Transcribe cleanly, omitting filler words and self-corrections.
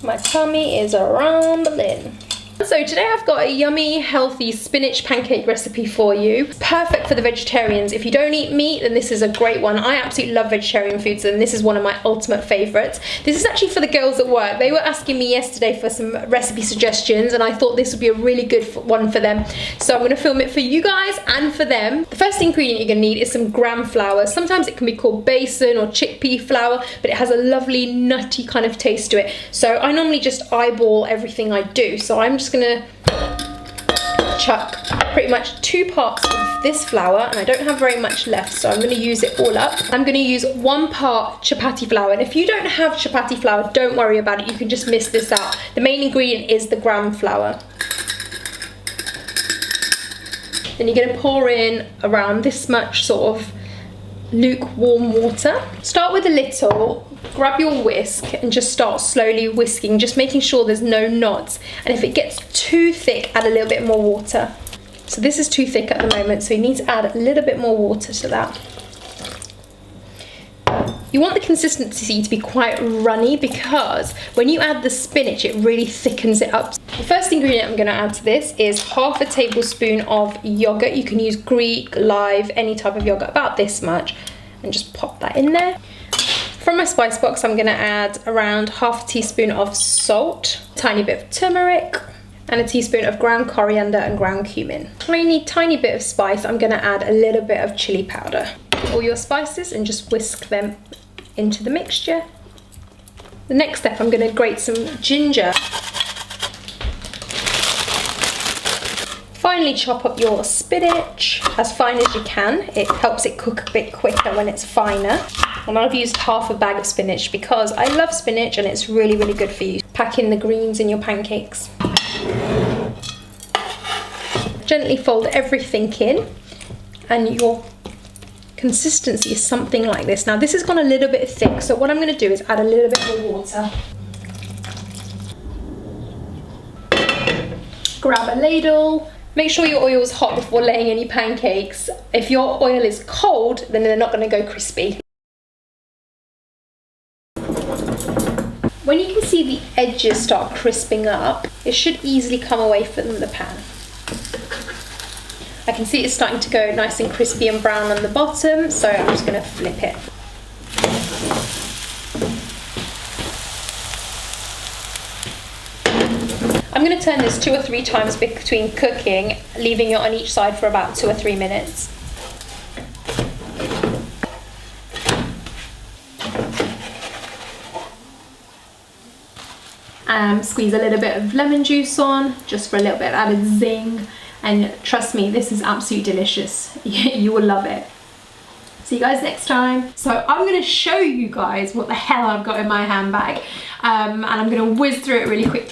My tummy is rumbling. So today I've got a yummy, healthy spinach pancake recipe for you. It's perfect for the vegetarians. If you don't eat meat, then this is a great one. I absolutely love vegetarian foods, and this is one of my ultimate favorites. This is actually for the girls at work. They were asking me yesterday for some recipe suggestions, and I thought this would be a really good one for them. So I'm gonna film it for you guys and for them. The first ingredient you're gonna need is some gram flour. Sometimes it can be called besan or chickpea flour, but it has a lovely nutty kind of taste to it. So I normally just eyeball everything I do. So I'm just gonna chuck pretty much 2 parts of this flour, and I don't have very much left, so I'm gonna use it all up. I'm gonna use 1 part chapati flour, and if you don't have chapati flour, don't worry about it, you can just miss this out. The main ingredient is the gram flour. Then you're gonna pour in around this much sort of lukewarm water. Start with a little, grab your whisk and just start slowly whisking, just making sure there's no knots. And if it gets too thick, add a little bit more water. So this is too thick at the moment, so you need to add a little bit more water to that. You want the consistency to be quite runny because when you add the spinach, it really thickens it up. The first ingredient I'm going to add to this is 1/2 tablespoon of yogurt. You can use Greek, live, any type of yogurt, about this much, and just pop that in there. From my spice box, I'm going to add around 1/2 teaspoon of salt, a tiny bit of turmeric, and a teaspoon of ground coriander and ground cumin. Tiny bit of spice, I'm going to add a little bit of chili powder. All your spices and just whisk them into the mixture. The next step, I'm going to grate some ginger. Finally, chop up your spinach as fine as you can. It helps it cook a bit quicker when it's finer. And I've used 1/2 bag of spinach because I love spinach and it's really, really good for you. Pack in the greens in your pancakes. Gently fold everything in, and your consistency is something like this. Now this has gone a little bit thick, so what I'm going to do is add a little bit more water. Grab a ladle. Make sure your oil is hot before laying any pancakes. If your oil is cold, then they're not going to go crispy. When you can see the edges start crisping up, it should easily come away from the pan. I can see it's starting to go nice and crispy and brown on the bottom, so I'm just going to flip it. I'm going to turn this 2 or 3 times between cooking, leaving it on each side for about 2 or 3 minutes. Squeeze a little bit of lemon juice on, just for a little bit of added zing. And trust me, this is absolutely delicious. You will love it. See you guys next time. So I'm going to show you guys what the hell I've got in my handbag. And I'm going to whiz through it really quickly.